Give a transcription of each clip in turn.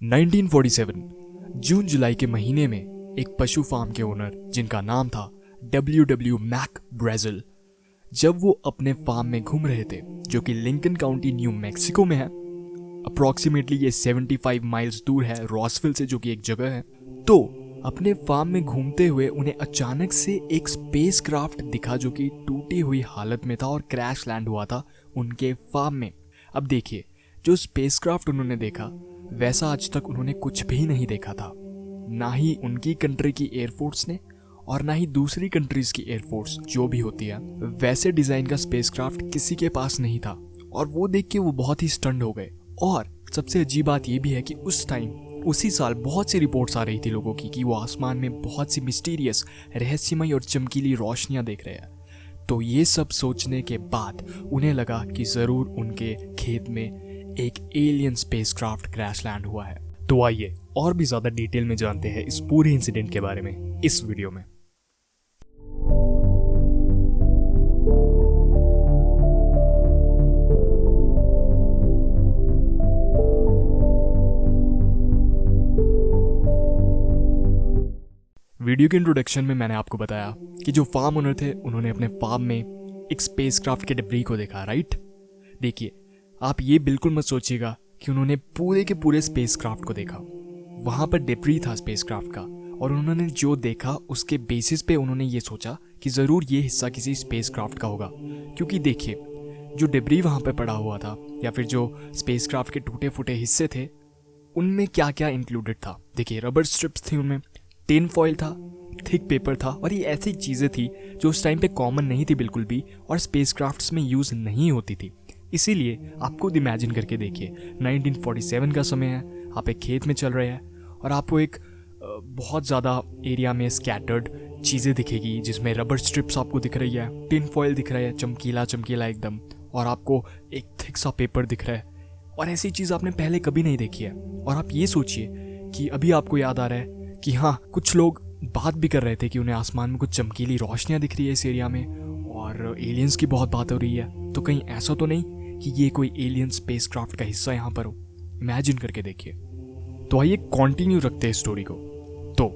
1947 जून जुलाई के महीने में एक पशु फार्म के ओनर जिनका नाम था W मैक ब्राजिल, जब वो अपने फार्म में घूम रहे थे जो कि लिंकन काउंटी न्यू मैक्सिको में है। अप्रॉक्सीमेटली ये 75 माइल्स दूर है रॉसविल से, जो कि एक जगह है। तो अपने फार्म में घूमते हुए उन्हें अचानक से एक स्पेसक्राफ्ट दिखा जो कि टूटी हुई हालत में था और क्रैश लैंड हुआ था उनके फार्म में। अब देखिए, जो स्पेसक्राफ्ट उन्होंने देखा वैसा आज तक उन्होंने कुछ भी नहीं देखा था, ना ही उनकी कंट्री की एयरफोर्स ने और ना ही दूसरी कंट्रीज की एयरफोर्स जो भी होती है वैसे डिजाइन का स्पेसक्राफ्ट किसी के पास नहीं था। और वो देख के वो बहुत ही स्टन्ड हो गए। और सबसे अजीब बात ये भी है कि उस टाइम उसी साल बहुत सी रिपोर्ट्स आ रही थी लोगों की कि वो आसमान में बहुत सी मिस्टीरियस, रहस्यमय और चमकीली रोशनियां देख रहे हैं। तो ये सब सोचने के बाद उन्हें लगा कि जरूर उनके खेत में एक एलियन स्पेसक्राफ्ट क्रैश लैंड हुआ है। तो आइए और भी ज्यादा डिटेल में जानते हैं इस पूरे इंसिडेंट के बारे में इस वीडियो में। वीडियो के इंट्रोडक्शन में मैंने आपको बताया कि जो फार्म ओनर थे उन्होंने अपने फार्म में एक स्पेसक्राफ्ट के डिब्री को देखा, राइट। देखिए, आप ये बिल्कुल मत सोचिएगा कि उन्होंने पूरे के पूरे स्पेसक्राफ्ट को देखा। वहां पर डिब्री था स्पेसक्राफ्ट का और उन्होंने जो देखा उसके बेसिस पे उन्होंने ये सोचा कि जरूर ये हिस्सा किसी स्पेसक्राफ्ट का होगा। क्योंकि देखिए, जो डिब्री वहां पर पड़ा हुआ था या फिर जो स्पेसक्राफ्ट के टूटे फूटे हिस्से थे उनमें क्या क्या इंक्लूडेड था। देखिए, रबर स्ट्रिप्स थी, उनमें टिन फॉइल था, थिक पेपर था और ये ऐसी चीजें थी जो उस टाइम पे कॉमन नहीं थी बिल्कुल भी और स्पेसक्राफ्ट्स में यूज नहीं होती थी। इसीलिए आप खुद इमेजिन करके देखिए, 1947 का समय है, आप एक खेत में चल रहे हैं और आपको एक बहुत ज़्यादा एरिया में स्कैटर्ड चीज़ें दिखेगी जिसमें रबर स्ट्रिप्स आपको दिख रही है, टिन फॉइल दिख रहा है चमकीला चमकीला एकदम, और आपको एक थिक सा पेपर दिख रहा है और ऐसी चीज़ आपने पहले कभी नहीं देखी है। और आप ये सोचिए कि अभी आपको याद आ रहा है कि हाँ, कुछ लोग बात भी कर रहे थे कि उन्हें आसमान में कुछ चमकीली रोशनियाँ दिख रही है इस एरिया में और एलियंस की बहुत बात हो रही है। तो कहीं ऐसा तो नहीं कि ये कोई एलियन स्पेसक्राफ्ट का हिस्सा यहाँ पर हो। इमेजिन करके देखिए। तो आइए कंटिन्यू रखते हैं स्टोरी को। तो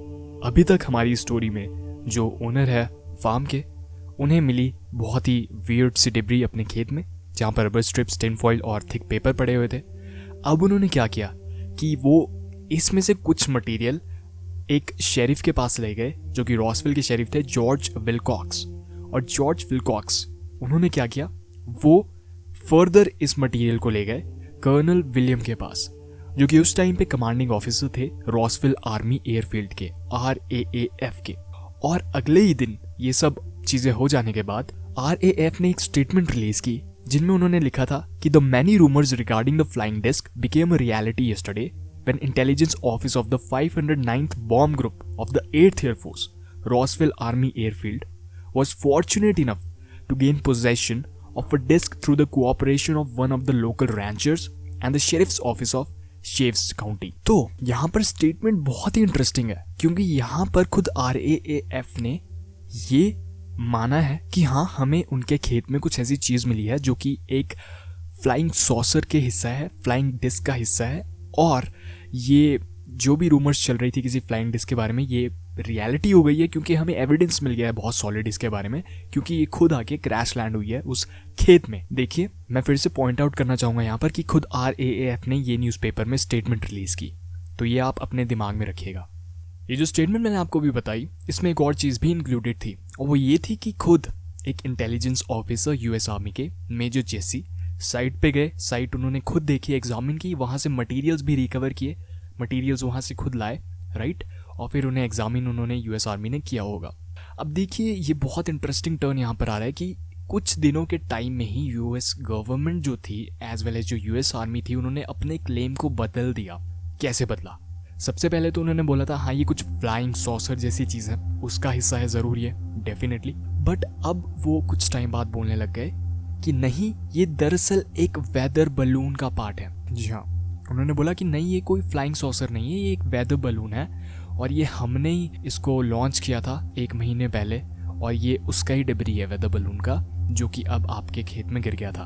अभी तक हमारी स्टोरी में जो ओनर है फार्म के, उन्हें मिली बहुत ही वियर्ड सी डिब्री अपने खेत में जहाँ पर रबर स्ट्रिप्स, टिन फॉइल और थिक पेपर पड़े हुए थे। अब उन्होंने क्या किया कि वो इसमें से कुछ मटेरियल एक शेरिफ के पास ले गए जो कि रॉसविल के शेरिफ थे, जॉर्ज विलकॉक्स। और जॉर्ज विलकॉक्स उन्होंने क्या किया, वो फर्दर इस मटेरियल को ले गए कर्नल विलियम के पास जो कि उस टाइम पे कमांडिंग ऑफिसर थे रॉसविल आर्मी एयरफील्ड के, RAAF के। और अगले ही दिन ये सब चीजें हो जाने के बाद RAF ने एक स्टेटमेंट रिलीज की जिनमें उन्होंने लिखा था कि the many rumours regarding the flying disc became a reality yesterday when intelligence office of the 509th bomb group of the 8th Air Force, Roswell Army Airfield, was fortunate enough to gain possession of a disc through the cooperation of one of the local ranchers and the sheriff's office of Shaves County. तो यहाँ पर statement बहुत ही interesting है क्योंकि यहाँ पर खुद RAAF ने ये माना है कि हाँ, हमें उनके खेत में कुछ ऐसी चीज मिली है जो कि एक फ्लाइंग सॉसर के हिस्सा है, फ्लाइंग डिस्क का हिस्सा है। और ये जो भी रूमर्स चल रही थी किसी फ्लाइंग डिस्क के बारे में, ये रियलिटी हो गई है क्योंकि हमें एविडेंस मिल गया है बहुत सॉलिड इसके बारे में, क्योंकि ये खुद आके क्रैश लैंड हुई है उस खेत में। देखिए, मैं फिर से पॉइंट आउट करना चाहूँगा यहाँ पर कि खुद RAAF ने ये न्यूज़पेपर में स्टेटमेंट रिलीज की। तो ये आप अपने दिमाग में रखिएगा। ये जो स्टेटमेंट मैंने आपको भी बताई इसमें एक और चीज़ भी इंक्लूडेड थी और वो ये थी कि खुद एक इंटेलिजेंस ऑफिसर US आर्मी के मेजर जेसी साइट पे गए। साइट उन्होंने खुद देखी, एग्जामिन की, वहाँ से मटेरियल्स भी रिकवर किए, मटेरियल्स वहाँ से खुद लाए, राइट। और फिर उन्हें एग्जामिन उन्होंने US आर्मी ने किया होगा। अब देखिए, ये बहुत इंटरेस्टिंग टर्न यहाँ पर आ रहा है कि कुछ दिनों के टाइम में ही US गवर्नमेंट जो थी एज वेल एज जो US आर्मी थी, उन्होंने अपने क्लेम को बदल दिया। कैसे बदला? सबसे पहले तो उन्होंने बोला था हाँ, ये कुछ फ्लाइंग सॉसर जैसी चीज़ है, उसका हिस्सा है ज़रूर ये, डेफिनेटली। बट अब वो कुछ टाइम बाद बोलने लग गए कि नहीं, ये दरअसल एक वेदर बलून का पार्ट है। जी हाँ, उन्होंने बोला कि नहीं, ये कोई फ्लाइंग सॉसर नहीं है, ये एक वेदर बलून है और ये हमने ही इसको लॉन्च किया था 1 महीने पहले और ये उसका ही डिब्री है वेदर बलून का जो कि अब आपके खेत में गिर गया था।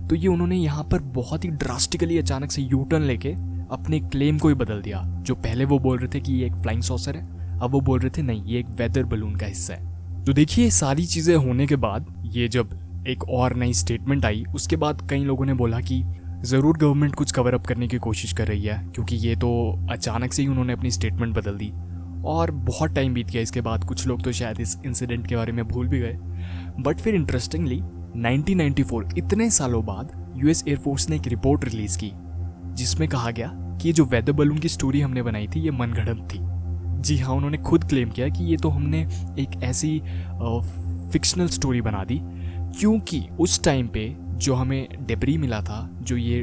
तो ये उन्होंने यहाँ पर बहुत ही ड्रास्टिकली अचानक से यू टर्न लेके अपने क्लेम को ही बदल दिया। जो पहले वो बोल रहे थे कि ये एक फ्लाइंग सॉसर है, अब वो बोल रहे थे नहीं, ये एक वेदर बलून का हिस्सा है। तो देखिए, सारी चीज़ें होने के बाद ये जब एक और नई स्टेटमेंट आई, उसके बाद कई लोगों ने बोला कि ज़रूर गवर्नमेंट कुछ कवर अप करने की कोशिश कर रही है, क्योंकि ये तो अचानक से ही उन्होंने अपनी स्टेटमेंट बदल दी और बहुत टाइम बीत गया इसके बाद। कुछ लोग तो शायद इस इंसिडेंट के बारे में भूल भी गए। बट फिर इंटरेस्टिंगली 1994, इतने सालों बाद, यूएस एयरफोर्स ने एक रिपोर्ट रिलीज की जिसमें कहा गया कि जो वेदर बलून की स्टोरी हमने बनाई थी ये मनगढ़ंत थी। जी हाँ, उन्होंने खुद क्लेम किया कि ये तो हमने एक ऐसी फिक्शनल स्टोरी बना दी, क्योंकि उस टाइम पे जो हमें डेब्री मिला था, जो ये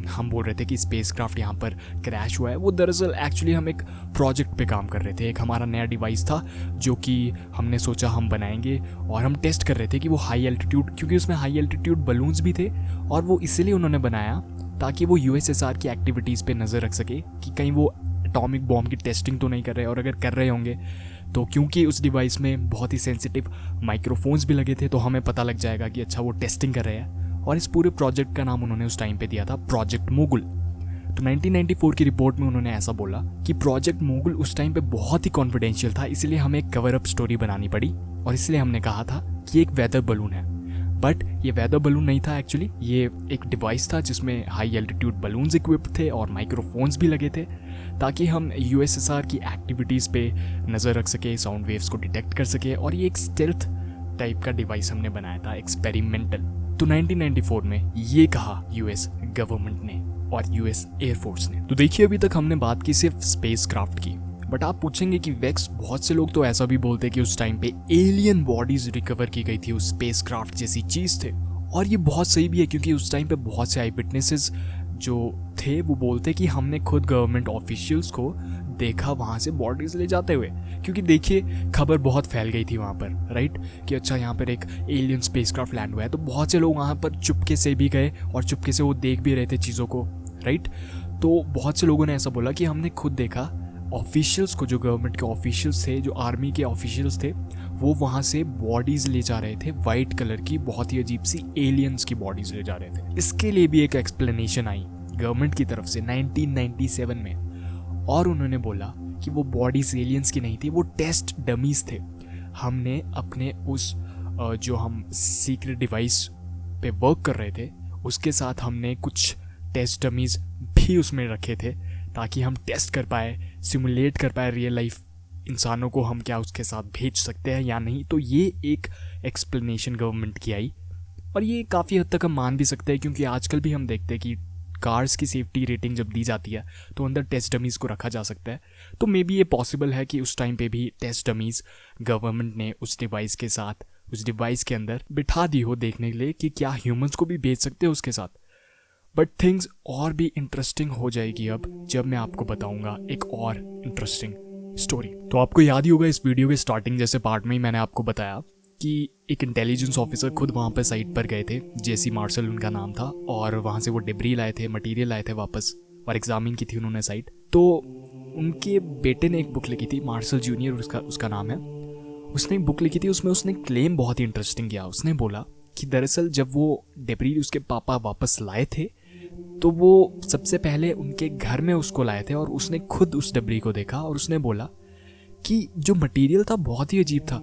हम बोल रहे थे कि स्पेसक्राफ्ट यहाँ पर क्रैश हुआ है, वो दरअसल एक्चुअली हम एक प्रोजेक्ट पे काम कर रहे थे। एक हमारा नया डिवाइस था जो कि हमने सोचा हम बनाएंगे और हम टेस्ट कर रहे थे कि वो हाई एल्टीट्यूड, क्योंकि उसमें हाई एल्टीट्यूड बलून्स भी थे, और वो इसीलिए उन्होंने बनाया ताकि वो यूएसएसआर की एक्टिविटीज़ पे नज़र रख सके कि कहीं वो एटॉमिक बॉम्ब की टेस्टिंग तो नहीं कर रहे, और अगर कर रहे होंगे तो क्योंकि उस डिवाइस में बहुत ही सेंसिटिव माइक्रोफोन्स भी लगे थे, तो हमें पता लग जाएगा कि अच्छा वो टेस्टिंग कर रहे हैं। और इस पूरे प्रोजेक्ट का नाम उन्होंने उस टाइम पे दिया था प्रोजेक्ट मोगुल। तो 1994 की रिपोर्ट में उन्होंने ऐसा बोला कि प्रोजेक्ट मोगुल उस टाइम पे बहुत ही कॉन्फिडेंशियल था, इसलिए हमें एक कवर अप स्टोरी बनानी पड़ी, और इसलिए हमने कहा था कि एक वेदर बलून है। बट ये वेदर बलून नहीं था एक्चुअली, ये एक डिवाइस था जिसमें हाई एल्टीट्यूड बलून्स इक्विप्ड थे और माइक्रोफोन्स भी लगे थे, ताकि हम यूएसएसआर की एक्टिविटीज़ पे नज़र रख सके, साउंड वेव्स को डिटेक्ट कर सके, और ये एक स्टेल्थ टाइप का डिवाइस हमने बनाया था, एक्सपेरिमेंटल। तो 1994 में ये कहा यूएस गवर्नमेंट ने और यूएस एयरफोर्स ने। तो देखिए, अभी तक हमने बात की सिर्फ स्पेस क्राफ्ट की, बट आप पूछेंगे कि वेक्स, बहुत से लोग तो ऐसा भी बोलते हैं कि उस टाइम पे एलियन बॉडीज रिकवर की गई थी, उस स्पेस क्राफ्ट जैसी चीज़ थे। और ये बहुत सही भी है, क्योंकि उस टाइम पे बहुत से आई विटनेसेस जो थे वो बोलते कि हमने खुद गवर्नमेंट ऑफिशियल्स को देखा वहाँ से बॉडीज ले जाते हुए, क्योंकि देखिए खबर बहुत फैल गई थी वहाँ पर, राइट, कि अच्छा यहाँ पर एक एलियन स्पेसक्राफ्ट लैंड हुआ है। तो बहुत से लोग वहाँ पर चुपके से भी गए और चुपके से वो देख भी रहे थे चीज़ों को, राइट। तो बहुत से लोगों ने ऐसा बोला कि हमने खुद देखा ऑफिशियल्स को, जो गवर्नमेंट के ऑफिशियल्स थे, जो आर्मी के ऑफिशियल्स थे, वो वहाँ से बॉडीज़ ले जा रहे थे, वाइट कलर की बहुत ही अजीब सी एलियंस की बॉडीज़ ले जा रहे थे। इसके लिए भी एक एक्सप्लेनेशन आई गवर्नमेंट की तरफ से 1997 में, और उन्होंने बोला कि वो बॉडीज एलियंस की नहीं थी, वो टेस्ट डमीज थे। हमने अपने उस जो हम सीक्रेट डिवाइस पे वर्क कर रहे थे उसके साथ हमने कुछ टेस्ट डमीज भी उसमें रखे थे, ताकि हम टेस्ट कर पाए, सिमुलेट कर पाए रियल लाइफ इंसानों को हम क्या उसके साथ भेज सकते हैं या नहीं। तो ये एक एक्सप्लेनेशन गवर्नमेंट की आई, और ये काफ़ी हद तक हम मान भी सकते हैं, क्योंकि आजकल भी हम देखते हैं कि कार्स की सेफ्टी रेटिंग जब दी जाती है तो अंदर टेस्ट डमीज़ को रखा जा सकता है। तो मे बी ये पॉसिबल है कि उस टाइम पे भी टेस्ट डमीज़ गवर्नमेंट ने उस डिवाइस के साथ, उस डिवाइस के अंदर बिठा दी हो, देखने के लिए कि क्या ह्यूमंस को भी भेज सकते हैं उसके साथ। बट थिंग्स और भी इंटरेस्टिंग हो जाएगी अब जब मैं आपको बताऊंगा एक और इंटरेस्टिंग स्टोरी। तो आपको याद ही होगा, इस वीडियो के स्टार्टिंग जैसे पार्ट में ही मैंने आपको बताया कि एक इंटेलिजेंस ऑफिसर खुद वहाँ पर साइट पर गए थे, जेसी मार्शल उनका नाम था, और वहाँ से वो डिब्री लाए थे, मटेरियल लाए थे वापस, और एग्जामिन की थी उन्होंने साइट। तो उनके बेटे ने एक बुक लिखी थी, मार्शल जूनियर उसका नाम है। उसने एक बुक लिखी थी, उसमें उसने क्लेम बहुत ही इंटरेस्टिंग किया। उसने बोला कि दरअसल जब वो डिब्री उसके पापा वापस लाए थे तो वो सबसे पहले उनके घर में उसको लाए थे, और उसने खुद उस डिब्री को देखा, और उसने बोला कि जो मटेरियल था बहुत ही अजीब था,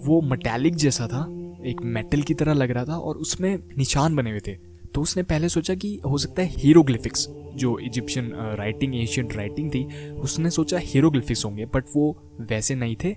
वो मेटालिक जैसा था, एक मेटल की तरह लग रहा था, और उसमें निशान बने हुए थे। तो उसने पहले सोचा कि हो सकता है हीरोग्लिफिक्स, जो इजिप्शियन राइटिंग, एशियंट राइटिंग थी, उसने सोचा हीरोग्लिफिक्स होंगे, बट वो वैसे नहीं थे।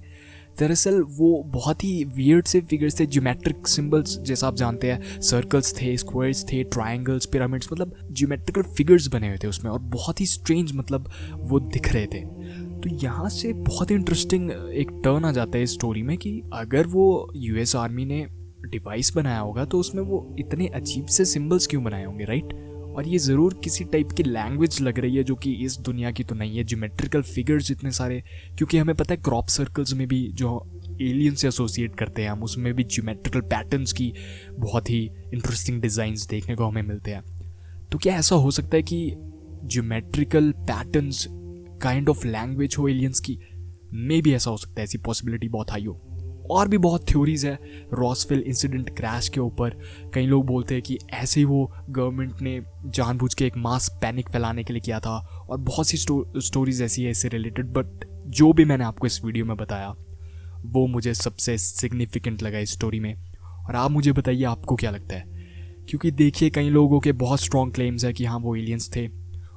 दरअसल वो बहुत ही वियर्ड से फिगर्स थे, ज्योमेट्रिक सिंबल्स, जैसा आप जानते हैं, सर्कल्स थे, स्क्वायर्स थे, ट्रायंगल्स, पिरामिड्स, मतलब ज्योमेट्रिकल फिगर्स बने हुए थे उसमें, और बहुत ही स्ट्रेंज मतलब वो दिख रहे थे। तो यहाँ से बहुत इंटरेस्टिंग एक टर्न आ जाता है इस स्टोरी में कि अगर वो यूएस आर्मी ने डिवाइस बनाया होगा तो उसमें वो इतने अजीब से सिंबल्स क्यों बनाए होंगे, राइट। और ये ज़रूर किसी टाइप की लैंग्वेज लग रही है जो कि इस दुनिया की तो नहीं है। ज्योमेट्रिकल फिगर्स इतने सारे, क्योंकि हमें पता है क्रॉप सर्कल्स में भी जो एलियन से एसोसिएट करते हैं हम, उसमें भी ज्योमेट्रिकल पैटर्न्स की बहुत ही इंटरेस्टिंग डिज़ाइंस देखने को हमें मिलते हैं। तो क्या ऐसा हो सकता है कि geometrical patterns kind of language हो एलियंस की? मे भी ऐसा हो सकता है, ऐसी पॉसिबिलिटी बहुत हाई हो। और भी बहुत थ्योरीज है रॉसवेल इंसिडेंट क्रैश के ऊपर। कई लोग बोलते हैं कि ऐसे ही वो गवर्नमेंट ने जानबूझ के एक मास पैनिक फैलाने के लिए किया था, और बहुत सी स्टोरीज ऐसी है इससे रिलेटेड। बट जो भी मैंने आपको इस वीडियो में बताया वो मुझे सबसे सिग्निफिकेंट लगा इस स्टोरी में। और आप मुझे बताइए आपको क्या लगता है, क्योंकि देखिए कई लोगों के बहुत स्ट्रॉन्ग क्लेम्स है कि हाँ वो एलियंस थे,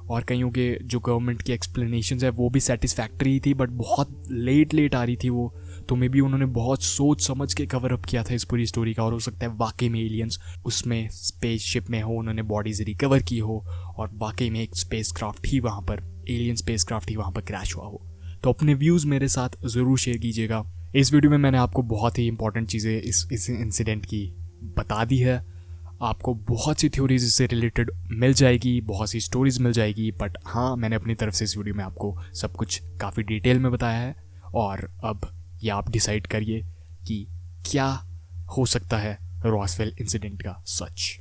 और कईयों के जो गवर्नमेंट की एक्सप्लेनेशंस है वो भी सेटिस्फैक्ट्री थी, बट बहुत लेट आ रही थी वो। तो मे बी उन्होंने बहुत सोच समझ के कवर अप किया था इस पूरी स्टोरी का, और हो सकता है वाकई में एलियंस उसमें स्पेसशिप में हो, उन्होंने बॉडीज रिकवर की हो, और वाकई में एक स्पेसक्राफ्ट ही वहाँ पर, एलियन स्पेसक्राफ्ट ही वहाँ पर क्रैश हुआ हो। तो अपने व्यूज़ मेरे साथ ज़रूर शेयर कीजिएगा। इस वीडियो में मैंने आपको बहुत ही इंपॉर्टेंट चीज़ें इस इंसिडेंट की बता दी है। आपको बहुत सी थ्योरीज इससे रिलेटेड मिल जाएगी, बहुत सी स्टोरीज मिल जाएगी, बट हाँ मैंने अपनी तरफ से इस वीडियो में आपको सब कुछ काफ़ी डिटेल में बताया है। और अब ये आप डिसाइड करिए कि क्या हो सकता है रॉसवेल इंसिडेंट का सच।